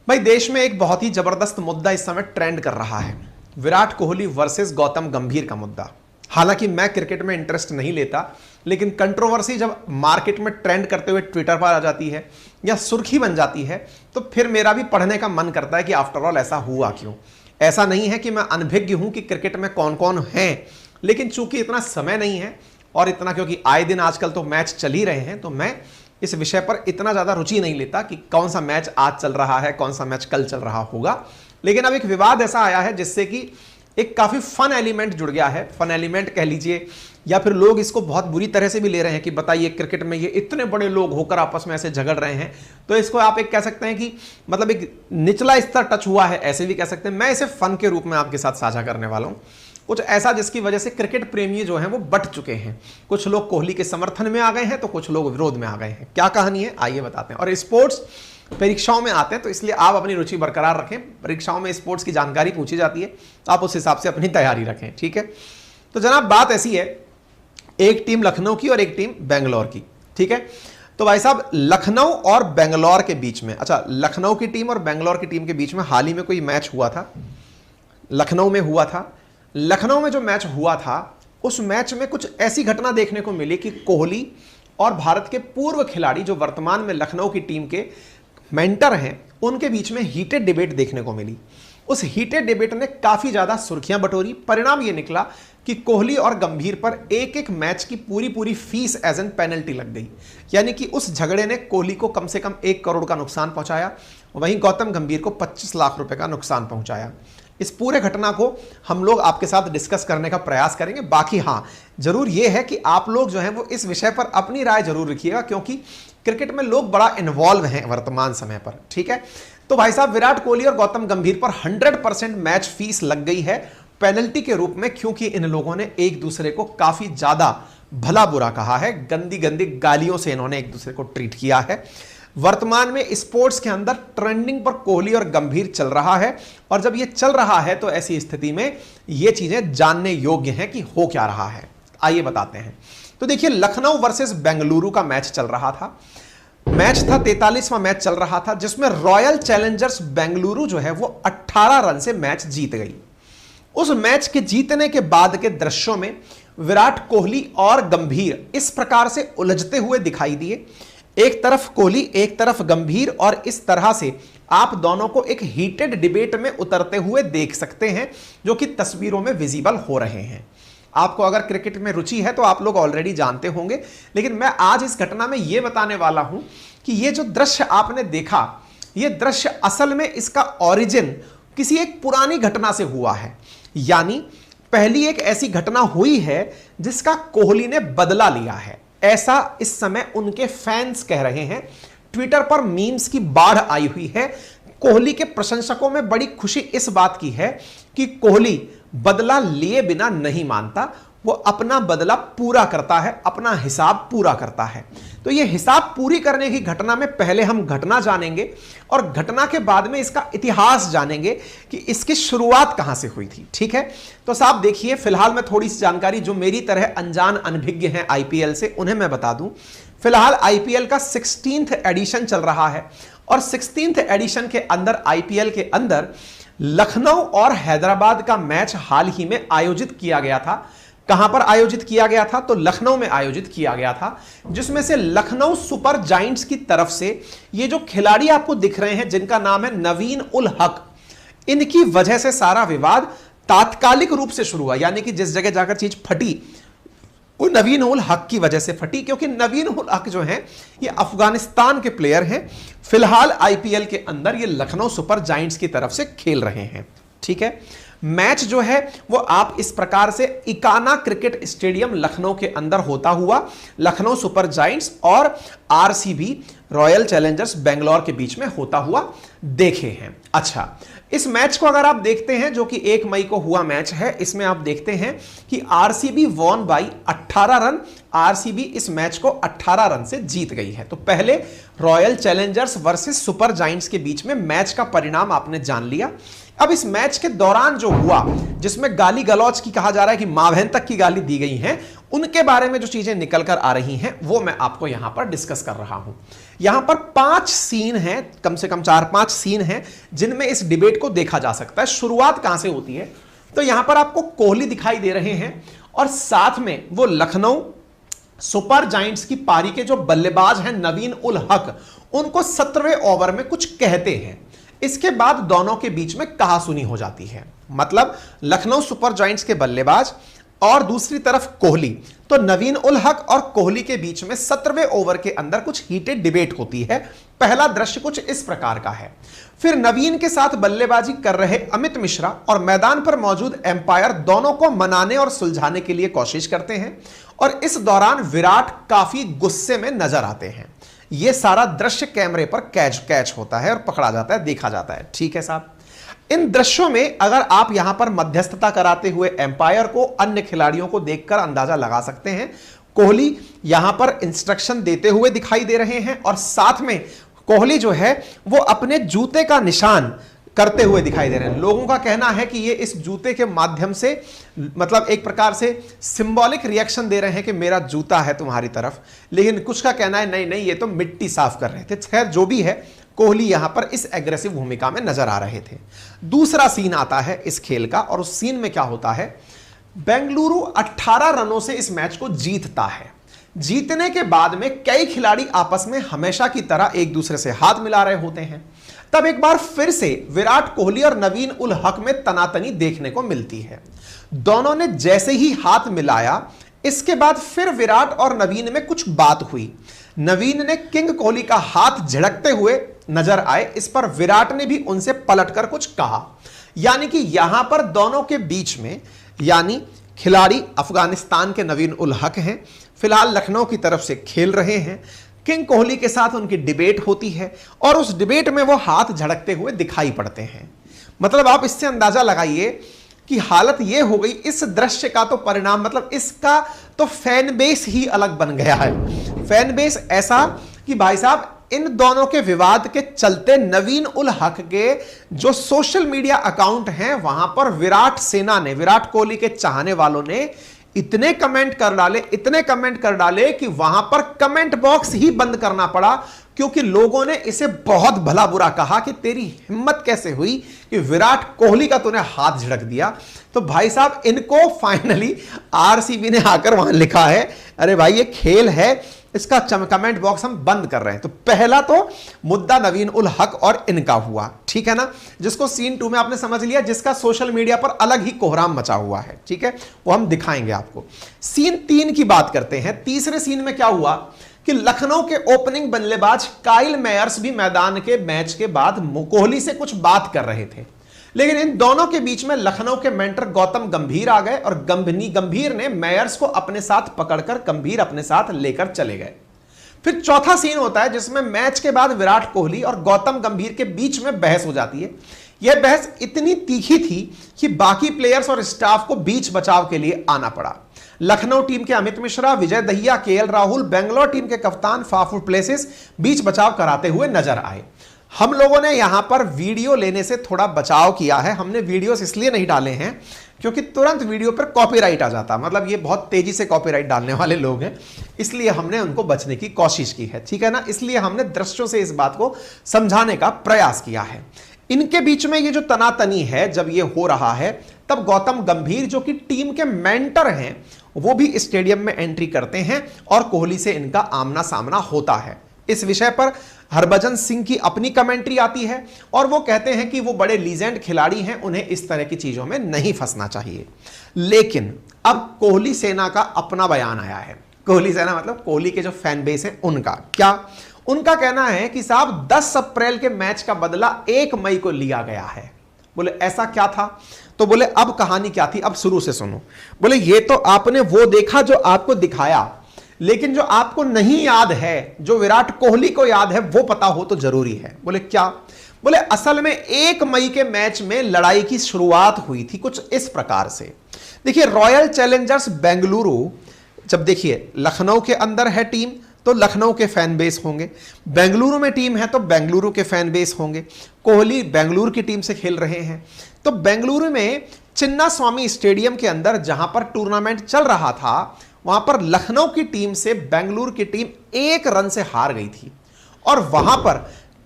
भाई देश में एक बहुत ही जबरदस्त मुद्दा इस समय ट्रेंड कर रहा है, विराट कोहली वर्सेस गौतम गंभीर का मुद्दा। हालांकि मैं क्रिकेट में इंटरेस्ट नहीं लेता, लेकिन कंट्रोवर्सी जब मार्केट में ट्रेंड करते हुए ट्विटर पर आ जाती है या सुर्खी बन जाती है तो फिर मेरा भी पढ़ने का मन करता है कि आफ्टर ऑल ऐसा हुआ क्यों। ऐसा नहीं है कि मैं अनभिज्ञ हूं कि क्रिकेट में कौन कौन है, लेकिन चूंकि इतना समय नहीं है और इतना क्योंकि आए दिन आजकल तो मैच चल ही रहे हैं, तो मैं इस विषय पर इतना ज्यादा रुचि नहीं लेता कि कौन सा मैच आज चल रहा है, कौन सा मैच कल चल रहा होगा। लेकिन अब एक विवाद ऐसा आया है जिससे कि एक काफी फन एलिमेंट जुड़ गया है, फन एलिमेंट कह लीजिए, या फिर लोग इसको बहुत बुरी तरह से भी ले रहे हैं कि बताइए क्रिकेट में ये इतने बड़े लोग होकर आपस में ऐसे झगड़ रहे हैं। तो इसको आप एक कह सकते हैं कि मतलब एक निचला स्तर टच हुआ है, ऐसे भी कह सकते हैं। मैं इसे फन के रूप में आपके साथ साझा करने वाला हूं, कुछ ऐसा जिसकी वजह से क्रिकेट प्रेमी जो हैं वो बट चुके हैं। कुछ लोग कोहली के समर्थन में आ गए हैं तो कुछ लोग विरोध में आ गए हैं। क्या कहानी है आइए बताते हैं। और स्पोर्ट्स परीक्षाओं में आते हैं तो इसलिए आप अपनी रुचि बरकरार रखें। परीक्षाओं में स्पोर्ट्स की जानकारी पूछी जाती है तो आप उस हिसाब से अपनी तैयारी रखें, ठीक है। तो जनाब बात ऐसी है, एक टीम लखनऊ की और एक टीम बेंगलोर की, ठीक है। तो भाई साहब लखनऊ और बेंगलोर के बीच में, अच्छा लखनऊ की टीम और बेंगलोर की टीम के बीच में हाल ही में कोई मैच हुआ था, लखनऊ में हुआ था। लखनऊ में जो मैच हुआ था उस मैच में कुछ ऐसी घटना देखने को मिली कि कोहली और भारत के पूर्व खिलाड़ी जो वर्तमान में लखनऊ की टीम के मेंटर हैं उनके बीच में हीटेड डिबेट देखने को मिली। उस हीटेड डिबेट ने काफी ज्यादा सुर्खियां बटोरी। परिणाम यह निकला कि कोहली और गंभीर पर एक एक मैच की पूरी फीस एज एन पेनल्टी लग गई। यानी कि उस झगड़े ने कोहली को कम से कम 1 करोड़ का नुकसान पहुंचाया, वहीं गौतम गंभीर को 25 लाख रुपए का नुकसान पहुंचाया। इस पूरे घटना को हम लोग आपके साथ डिस्कस करने का प्रयास करेंगे। बाकी हाँ जरूर यह है कि आप लोग जो हैं वो इस विषय पर अपनी राय जरूर रखिएगा, क्योंकि क्रिकेट में लोग बड़ा इन्वॉल्व हैं वर्तमान समय पर, ठीक है। तो भाई साहब विराट कोहली और गौतम गंभीर पर 100% मैच फीस लग गई है पेनल्टी के रूप में, क्योंकि इन लोगों ने एक दूसरे को काफी ज्यादा भला बुरा कहा है, गंदी गंदी गालियों से इन्होंने एक दूसरे को ट्रीट किया है। वर्तमान में स्पोर्ट्स के अंदर ट्रेंडिंग पर कोहली और गंभीर चल रहा है, और जब ये चल रहा है तो ऐसी स्थिति में ये चीजें जानने योग्य हैं कि हो क्या रहा है। आइए बताते हैं। तो देखिए लखनऊ वर्सेस बेंगलुरु का मैच चल रहा था। मैच था 43वां मैच चल रहा था, जिसमें रॉयल चैलेंजर्स बेंगलुरु जो है वो 18 रन से मैच जीत गई। उस मैच के जीतने के बाद के दृश्यों में विराट कोहली और गंभीर इस प्रकार से उलझते हुए दिखाई दिए, एक तरफ कोहली एक तरफ गंभीर, और इस तरह से आप दोनों को एक हीटेड डिबेट में उतरते हुए देख सकते हैं जो कि तस्वीरों में विजिबल हो रहे हैं। आपको अगर क्रिकेट में रुचि है तो आप लोग ऑलरेडी जानते होंगे, लेकिन मैं आज इस घटना में यह बताने वाला हूं कि यह जो दृश्य आपने देखा, यह दृश्य असल में इसका ओरिजिन किसी एक पुरानी घटना से हुआ है। यानी पहली एक ऐसी घटना हुई है जिसका कोहली ने बदला लिया है, ऐसा इस समय उनके फैंस कह रहे हैं। ट्विटर पर मीम्स की बाढ़ आई हुई है। कोहली के प्रशंसकों में बड़ी खुशी इस बात की है कि कोहली बदला लिए बिना नहीं मानता, वो अपना बदला पूरा करता है, अपना हिसाब पूरा करता है। तो ये हिसाब पूरी करने की घटना में पहले हम घटना जानेंगे और घटना के बाद में इसका इतिहास जानेंगे कि इसकी शुरुआत कहां से हुई थी, ठीक है। तो साहब देखिए, फिलहाल मैं थोड़ी सी जानकारी जो मेरी तरह अनजान अनभिज्ञ हैं आईपीएल से उन्हें मैं बता दूं। फिलहाल आईपीएल का 16th एडिशन चल रहा है, और 16th एडिशन के अंदर आईपीएल के अंदर लखनऊ और हैदराबाद का मैच हाल ही में आयोजित किया गया था। कहां पर आयोजित किया गया था? तो लखनऊ में आयोजित किया गया था, जिसमें से लखनऊ सुपर जायंट्स की तरफ से ये जो खिलाड़ी आपको दिख रहे हैं जिनका नाम है नवीन उल हक, इनकी वजह से सारा विवाद तात्कालिक रूप से शुरू हुआ। यानी कि जिस जगह जाकर चीज फटी वो नवीन उल हक की वजह से फटी, क्योंकि नवीन उल हक जो हैं ये अफगानिस्तान के प्लेयर हैं। फिलहाल आईपीएल के अंदर ये लखनऊ सुपर जायंट्स की तरफ से खेल रहे हैं, ठीक है। मैच जो है वो आप इस प्रकार से इकाना क्रिकेट स्टेडियम लखनऊ के अंदर होता हुआ लखनऊ सुपर जायंट्स और आरसीबी रॉयल चैलेंजर्स बेंगलोर के बीच में होता हुआ देखे हैं। अच्छा, इस मैच को अगर आप देखते हैं जो कि 1 मई को हुआ मैच है, इसमें आप देखते हैं कि RCB won by 18 run. RCB इस मैच को 18 रन से जीत गई है। तो पहले royal challengers versus super giants के बीच में मैच का परिणाम आपने जान लिया। अब इस मैच के दौरान जो हुआ, जिसमें गाली गलौज की कहा जा रहा है कि मां बहन तक की गाली दी गई है, उनके बारे में जो चीजें निकल कर आ रही हैं वो मैं आपको यहां पर डिस्कस कर रहा हूं। यहां पर 5 सीन हैं, कम से कम 4-5 सीन हैं जिनमें इस डिबेट को देखा जा सकता है। शुरुआत कहां से होती है, तो यहां पर आपको कोहली दिखाई दे रहे हैं और साथ में वो लखनऊ सुपर जायंट्स की पारी के जो बल्लेबाज हैं नवीन उल हक, उनको 17वें ओवर में कुछ कहते हैं। इसके बाद दोनों के बीच में कहासुनी हो जाती है। मतलब लखनऊ सुपर जायंट्स के बल्लेबाज और दूसरी तरफ कोहली, तो नवीन उल हक और कोहली के बीच में 17वें ओवर के अंदर कुछ हीटेड डिबेट होती है। पहला दृश्य कुछ इस प्रकार का है। फिर नवीन के साथ बल्लेबाजी कर रहे अमित मिश्रा और मैदान पर मौजूद एम्पायर दोनों को मनाने और सुलझाने के लिए कोशिश करते हैं और इस दौरान विराट काफी गुस्से में नजर आते हैं। यह सारा दृश्य कैमरे पर कैच होता है और पकड़ा जाता है, देखा जाता है। ठीक है साहब, इन दृश्यों में अगर आप यहां पर मध्यस्थता कराते हुए एम्पायर को अन्य खिलाड़ियों को देखकर अंदाजा लगा सकते हैं। कोहली यहां पर इंस्ट्रक्शन देते हुए दिखाई दे रहे हैं और साथ में कोहली जो है वो अपने जूते का निशान करते हुए दिखाई दे रहे हैं। लोगों का कहना है कि ये इस जूते के माध्यम से मतलब एक प्रकार से सिंबॉलिक रिएक्शन दे रहे हैं कि मेरा जूता है तुम्हारी तरफ, लेकिन कुछ का कहना है नहीं नहीं ये तो मिट्टी साफ कर रहे थे। खैर जो भी है, कोहली यहां पर इस एग्रेसिव भूमिका में नजर आ रहे थे। दूसरा सीन आता है इस खेल का और उस सीन में क्या होता है, बेंगलुरु 18 रनों से इस मैच को जीतता है। जीतने के बाद में कई खिलाड़ी आपस में हमेशा की तरह एक दूसरे से हाथ मिला रहे होते हैं। तब एक बार फिर से विराट कोहली और नवीन उल हक में तनातनी देखने को मिलती है। दोनों ने जैसे ही हाथ मिलाया, इसके बाद फिर विराट और नवीन में कुछ बात हुई। नवीन ने किंग कोहली का हाथ झड़कते हुए नजर आए, इस पर विराट ने भी उनसे पलटकर कुछ कहा। यानी कि यहां पर दोनों के बीच में, यानी खिलाड़ी अफगानिस्तान के नवीन उल हक हैं, फिलहाल लखनऊ की तरफ से खेल रहे हैं। किंग कोहली के साथ उनकी डिबेट होती है और उस डिबेट में वो हाथ झड़कते हुए दिखाई पड़ते हैं। मतलब आप इससे अंदाजा लगाइए कि हालत ये हो गई। इस दृश्य का तो परिणाम मतलब इसका तो फैन बेस ही अलग बन गया है। फैन बेस ऐसा कि भाई साहब इन दोनों के विवाद के चलते नवीन उल हक के जो सोशल मीडिया अकाउंट हैं वहां पर विराट सेना ने, विराट कोहली के चाहने वालों ने इतने कमेंट कर डाले कि वहां पर कमेंट बॉक्स ही बंद करना पड़ा, क्योंकि लोगों ने इसे बहुत भला बुरा कहा कि तेरी हिम्मत कैसे हुई कि विराट कोहली का तूने हाथ झड़क दिया। तो भाई साहब इनको फाइनली आरसीबी ने आकर वहां लिखा है, अरे भाई ये खेल है, इसका कमेंट बॉक्स हम बंद कर रहे हैं। तो पहला तो मुद्दा नवीन उल हक और इनका हुआ, ठीक है ना, जिसको सीन 2 में आपने समझ लिया, जिसका सोशल मीडिया पर अलग ही कोहराम मचा हुआ है। ठीक है, वो हम दिखाएंगे आपको। सीन 3 की बात करते हैं। तीसरे सीन में क्या हुआ कि लखनऊ के ओपनिंग बल्लेबाज काइल मेयर्स भी मैदान के मैच के बाद कोहली से कुछ बात कर रहे थे, लेकिन इन दोनों के बीच में लखनऊ के मेंटर गौतम गंभीर आ गए और गंभीर ने मेयर्स को अपने साथ पकड़कर गंभीर अपने साथ लेकर चले गए। फिर चौथा सीन होता है जिसमें मैच के बाद विराट कोहली और गौतम गंभीर के बीच में बहस हो जाती है। यह बहस इतनी तीखी थी कि बाकी प्लेयर्स और स्टाफ को बीच बचाव के लिए आना पड़ा। लखनऊ टीम के अमित मिश्रा, विजय दहिया, केएल राहुल, बेंगलोर टीम के कप्तान फाफू प्लेसिस बीच बचाव कराते हुए नजर आए। हम लोगों ने यहां पर वीडियो लेने से थोड़ा बचाव किया है। हमने वीडियोस इसलिए नहीं डाले हैं क्योंकि तुरंत वीडियो पर कॉपीराइट आ जाता, मतलब ये बहुत तेजी से कॉपीराइट डालने वाले लोग हैं, इसलिए हमने उनको बचने की कोशिश की है। ठीक है ना, इसलिए हमने दृश्यों से इस बात को समझाने का प्रयास किया है। इनके बीच में ये जो तनातनी है, जब ये हो रहा है, तब गौतम गंभीर जो कि टीम के मेंटर हैं, वो भी स्टेडियम में एंट्री करते हैं और कोहली से इनका आमना सामना होता है। इस विषय पर हरभजन सिंह की अपनी कमेंट्री आती है और वो कहते हैं कि वो बड़े लीजेंड खिलाड़ी हैं, उन्हें इस तरह की चीजों में नहीं फंसना चाहिए। लेकिन अब कोहली सेना का अपना बयान आया है। कोहली सेना मतलब कोहली के जो फैन बेस है उनका क्या, उनका कहना है कि साहब 10 अप्रैल के मैच का बदला 1 मई को लिया गया है। बोले ऐसा क्या था, तो बोले अब कहानी क्या थी, अब शुरू से सुनो। बोले ये तो आपने वो देखा जो आपको दिखाया, लेकिन जो आपको नहीं याद है, जो विराट कोहली को याद है, वो पता हो तो जरूरी है। बोले क्या, बोले असल में 1 मई के मैच में लड़ाई की शुरुआत हुई थी कुछ इस प्रकार से। देखिए रॉयल चैलेंजर्स बेंगलुरु, जब देखिए लखनऊ के अंदर है टीम तो लखनऊ के फैन बेस होंगे, बेंगलुरु में टीम है तो बेंगलुरु के फैन बेस होंगे। कोहली बेंगलुरु की टीम से खेल रहे हैं, तो बेंगलुरु में चिन्ना स्वामी स्टेडियम के अंदर जहां पर टूर्नामेंट चल रहा था, वहां पर लखनऊ की टीम से बेंगलुरु की टीम 1 रन से हार गई थी और वहां पर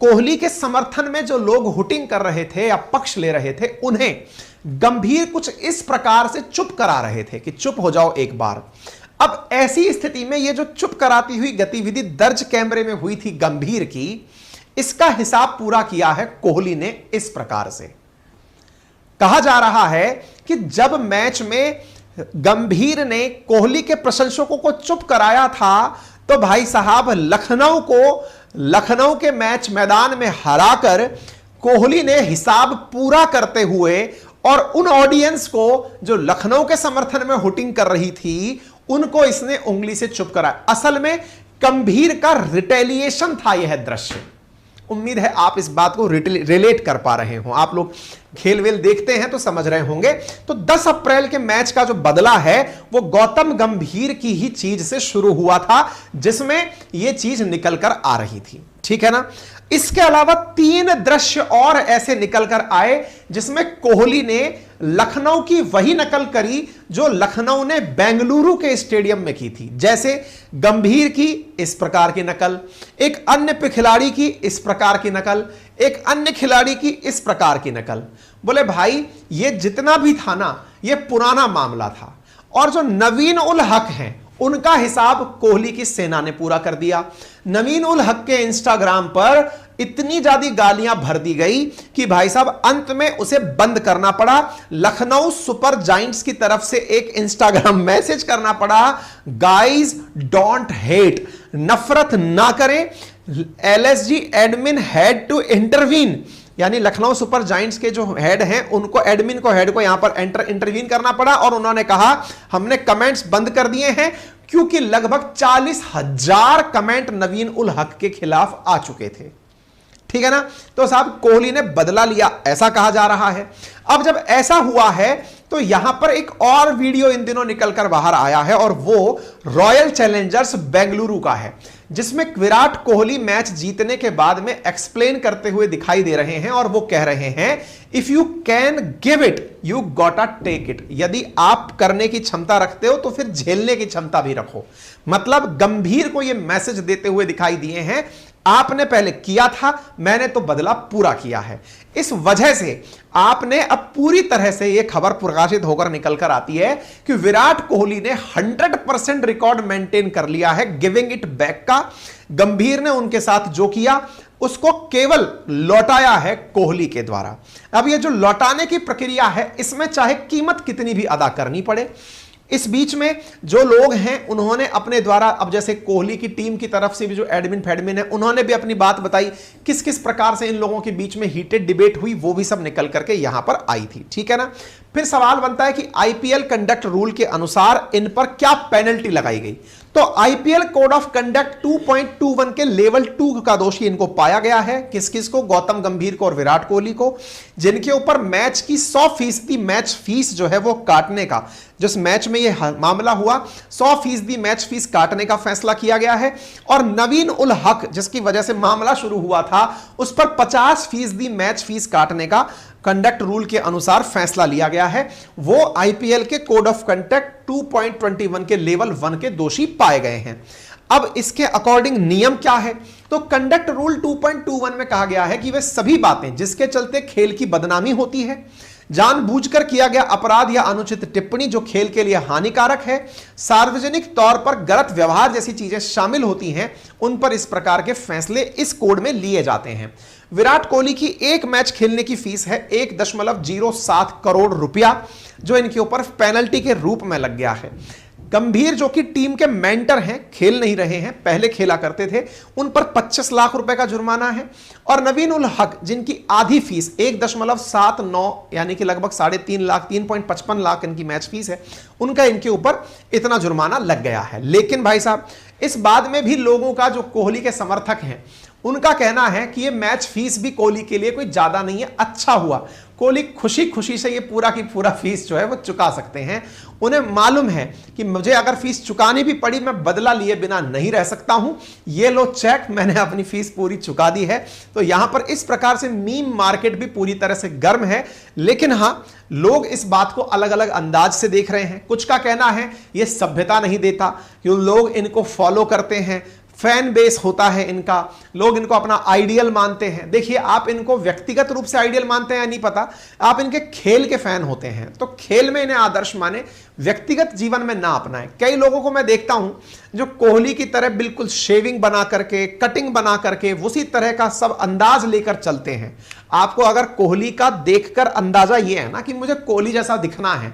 कोहली के समर्थन में जो लोग हुटिंग कर रहे थे या पक्ष ले रहे थे, उन्हें गंभीर कुछ इस प्रकार से चुप करा रहे थे कि चुप हो जाओ एक बार। अब ऐसी स्थिति में ये जो चुप कराती हुई गतिविधि दर्ज कैमरे में हुई थी गंभीर की, इसका हिसाब पूरा किया है कोहली ने इस प्रकार से। कहा जा रहा है कि जब मैच में गंभीर ने कोहली के प्रशंसकों को चुप कराया था तो भाई साहब लखनऊ के मैच मैदान में हराकर कोहली ने हिसाब पूरा करते हुए और उन ऑडियंस को जो लखनऊ के समर्थन में हुटिंग कर रही थी, उनको इसने उंगली से चुप कराया। असल में गंभीर का रिटेलिएशन था यह दृश्य। उम्मीद है आप इस बात को रिलेट कर पा रहे हो। आप लोग खेल वेल देखते हैं तो समझ रहे होंगे। तो 10 अप्रैल के मैच का जो बदला है वो गौतम गंभीर की ही चीज से शुरू हुआ था, जिसमें यह चीज निकल कर आ रही थी। ठीक है ना। इसके अलावा 3 दृश्य और ऐसे निकल कर आए जिसमें कोहली ने लखनऊ की वही नकल करी जो लखनऊ ने बेंगलुरु के स्टेडियम में की थी। जैसे गंभीर की इस प्रकार की नकल, एक अन्य खिलाड़ी की इस प्रकार की नकल, एक अन्य खिलाड़ी की इस प्रकार की नकल। बोले भाई ये जितना भी था ना, ये पुराना मामला था। और जो नवीन उल हक हैं उनका हिसाब कोहली की सेना ने पूरा कर दिया। नवीन उल हक के इंस्टाग्राम पर इतनी ज्यादा गालियां भर दी गई कि भाई साहब अंत में उसे बंद करना पड़ा। लखनऊ सुपर जायंट्स की तरफ से एक इंस्टाग्राम मैसेज करना पड़ा, गाइज डोंट हेट, नफरत ना करें, LSG admin had to intervene. यानी लखनऊ सुपर जायंट्स के जो हेड हैं उनको, एडमिन को, हेड को यहां पर इंटरवीन करना पड़ा और उन्होंने कहा हमने कमेंट्स बंद कर दिए हैं, क्योंकि लगभग 40,000 कमेंट नवीन उल हक के खिलाफ आ चुके थे। ठीक है ना। तो साहब कोहली ने बदला लिया, ऐसा कहा जा रहा है। अब जब ऐसा हुआ है तो यहां पर एक और वीडियो इन दिनों निकलकर बाहर आया है और वो रॉयल चैलेंजर्स बेंगलुरु का है, जिसमें विराट कोहली मैच जीतने के बाद में एक्सप्लेन करते हुए दिखाई दे रहे हैं और वो कह रहे हैं if you can give it you gotta take it. यदि आप करने की क्षमता रखते हो तो फिर झेलने की क्षमता भी रखो। मतलब गंभीर को ये मैसेज देते हुए दिखाई दिए हैं, आपने पहले किया था, मैंने तो बदला पूरा किया है। इस वजह से आपने अब पूरी तरह से यह खबर प्रकाशित होकर निकल कर आती है कि विराट कोहली ने 100% रिकॉर्ड मेंटेन कर लिया है गिविंग इट बैक का। गंभीर ने उनके साथ जो किया उसको केवल लौटाया है कोहली के द्वारा। अब यह जो लौटाने की प्रक्रिया है, इसमें चाहे कीमत कितनी भी अदा करनी पड़े, इस बीच में जो लोग हैं उन्होंने अपने द्वारा, अब जैसे कोहली की टीम की तरफ से भी जो एडमिन फेडमिन है उन्होंने भी अपनी बात बताई, किस किस प्रकार से इन लोगों के बीच में हीटेड डिबेट हुई, वो भी सब निकल करके यहां पर आई थी। ठीक है ना। फिर सवाल बनता है कि आईपीएल कंडक्ट रूल के अनुसार इन पर क्या पेनल्टी लगाई गई। तो आईपीएल कोड ऑफ कंडक्ट 2.21 के लेवल 2 का दोषी इनको पाया गया है। किस किस को? गौतम गंभीर को और विराट कोहली को, जिनके ऊपर मैच की 100% मैच फीस जो है वो काटने का, जिस मैच में ये मामला हुआ 100% मैच फीस काटने का फैसला किया गया है। और नवीन उल हक, जिसकी वजह से मामला शुरू हुआ था, उस पर 50% मैच फीस काटने का कंडक्ट रूल के अनुसार फैसला लिया गया है। वो आईपीएल के कोड ऑफ कंडक्ट 2.21 के लेवल 1 के दोषी पाए गए हैं। अब इसके अकॉर्डिंग नियम क्या है? तो कंडक्ट रूल 2.21 में कहा गया है कि वे सभी बातें जिसके चलते खेल की बदनामी होती है, जानबूझकर किया गया अपराध या अनुचित टिप्पणी जो खेल के लिए हानिकारक है, सार्वजनिक तौर पर गलत व्यवहार जैसी चीजें शामिल होती हैं, उन पर इस प्रकार के फैसले इस कोड में लिए जाते हैं। विराट कोहली की एक मैच खेलने की फीस है 1.07 करोड़ रुपया, जो इनके ऊपर पेनल्टी के रूप में लग गया है। गंभीर जो कि टीम के मेंटर हैं, खेल नहीं रहे हैं, पहले खेला करते थे, उन पर 25 लाख रुपए का जुर्माना है। और नवीन उल हक, जिनकी आधी फीस 1.79 यानी कि लगभग 3.5 लाख, 3.55 लाख इनकी मैच फीस है, उनका इनके ऊपर इतना जुर्माना लग गया है। लेकिन भाई साहब, इस बाद में भी लोगों का, जो कोहली के समर्थक हैं, उनका कहना है कि ये मैच फीस भी कोहली के लिए कोई ज्यादा नहीं है, अच्छा हुआ कोहली खुशी खुशी से ये पूरा की पूरा फीस जो है वो चुका सकते हैं। उन्हें मालूम है कि मुझे अगर फीस चुकानी भी पड़ी मैं बदला लिए बिना नहीं रह सकता हूं, ये लो चेक, मैंने अपनी फीस पूरी चुका दी है। तो यहां पर इस प्रकार से मीम मार्केट भी पूरी तरह से गर्म है, लेकिन हां लोग इस बात को अलग अलग अंदाज से देख रहे हैं। कुछ का कहना है ये सभ्यता नहीं देता, क्यों लोग इनको फॉलो करते हैं, फैन बेस होता है इनका, लोग इनको अपना आइडियल मानते हैं। देखिए आप इनको व्यक्तिगत रूप से आइडियल मानते हैं या नहीं पता, आप इनके खेल के फैन होते हैं तो खेल में इन्हें आदर्श माने, व्यक्तिगत जीवन में ना अपनाएं। कई लोगों को मैं देखता हूं जो कोहली की तरह बिल्कुल शेविंग बना करके, कटिंग बना करके उसी तरह का सब अंदाज लेकर चलते हैं। आपको अगर कोहली का देखकर अंदाजा यह है ना कि मुझे कोहली जैसा दिखना है,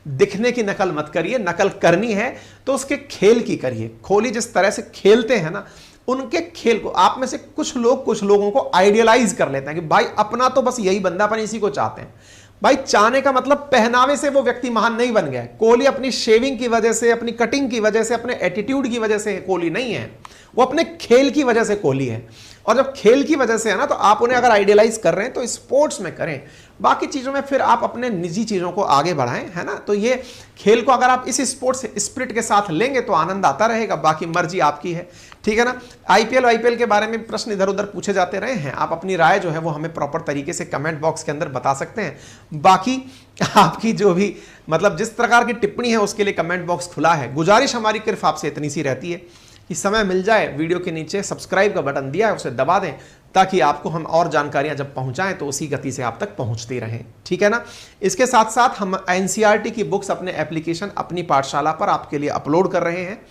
दिखने की नकल मत करिए, नकल करनी है तो उसके खेल की करिए। कोहली जिस तरह से खेलते हैं ना, उनके खेल को आप में से कुछ लोगों को आइडियलाइज कर लेते हैं कि भाई अपना तो बस यही बंदा, अपन इसी को चाहते हैं। भाई चाहने का मतलब पहनावे से वो व्यक्ति महान नहीं बन गया। कोहली अपनी शेविंग की वजह से, अपनी कटिंग की वजह से, अपने एटीट्यूड की वजह से कोहली नहीं है, वो अपने खेल की वजह से कोहली है। और जब खेल की वजह से है ना, तो आप उन्हें अगर आइडियलाइज कर रहे हैं तो स्पोर्ट्स में करें, बाकी चीजों में फिर आप अपने निजी चीजों को आगे बढ़ाएं, है ना। तो ये खेल को अगर आप इस स्पोर्ट्स स्पिरिट के साथ लेंगे तो आनंद आता रहेगा, बाकी मर्जी आपकी है, ठीक है ना। आईपीएल के बारे में प्रश्न इधर उधर पूछे जाते रहे हैं, आप अपनी राय जो है वो हमें प्रॉपर तरीके से कमेंट बॉक्स के अंदर बता सकते हैं। बाकी आपकी जो भी मतलब जिस प्रकार की टिप्पणी है उसके लिए कमेंट बॉक्स खुला है। गुजारिश हमारी सिर्फ आपसे इतनी सी रहती है कि समय मिल जाए, वीडियो के नीचे सब्सक्राइब का बटन दिया है उसे दबा दें, ताकि आपको हम और जानकारियां जब पहुंचाएं तो उसी गति से आप तक पहुंचती रहें, ठीक है ना। इसके साथ साथ हम एनसीईआरटी की बुक्स अपने एप्लीकेशन अपनी पाठशाला पर आपके लिए अपलोड कर रहे हैं।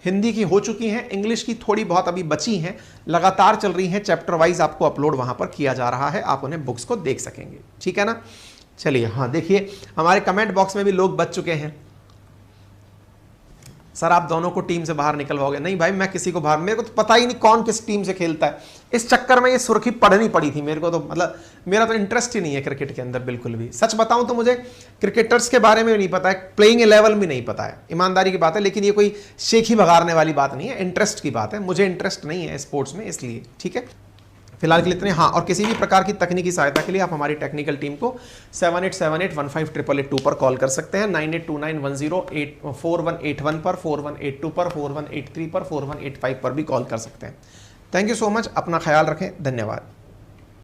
हिंदी की हो चुकी हैं, इंग्लिश की थोड़ी बहुत अभी बची हैं, लगातार चल रही हैं, चैप्टर वाइज आपको अपलोड वहां पर किया जा रहा है, आप उन्हें बुक्स को देख सकेंगे, ठीक है ना। चलिए हाँ देखिए हमारे कमेंट बॉक्स में भी लोग बच चुके हैं, सर आप दोनों को टीम से बाहर निकलवाओगे। नहीं भाई मैं किसी को बाहर, मेरे को तो पता ही नहीं कौन किस टीम से खेलता है, इस चक्कर में ये सुर्खी पढ़नी पड़ी थी मेरे को। तो मतलब मेरा तो इंटरेस्ट ही नहीं है क्रिकेट के अंदर बिल्कुल भी, सच बताऊं तो मुझे क्रिकेटर्स के बारे में भी नहीं पता है, प्लेइंग 11 भी नहीं पता है, ईमानदारी की बात है। लेकिन ये कोई शेखी भगाड़ने वाली बात नहीं है, इंटरेस्ट की बात है, मुझे इंटरेस्ट नहीं है स्पोर्ट्स में, इसलिए ठीक है फिलहाल के लिए इतने। हाँ और किसी भी प्रकार की तकनीकी सहायता के लिए आप हमारी टेक्निकल टीम को 7878158882 पर कॉल कर सकते हैं, 9829104181 पर, 4182 पर, 4183 पर, 4185 पर भी कॉल कर सकते हैं। थैंक यू सो मच, अपना ख्याल रखें, धन्यवाद।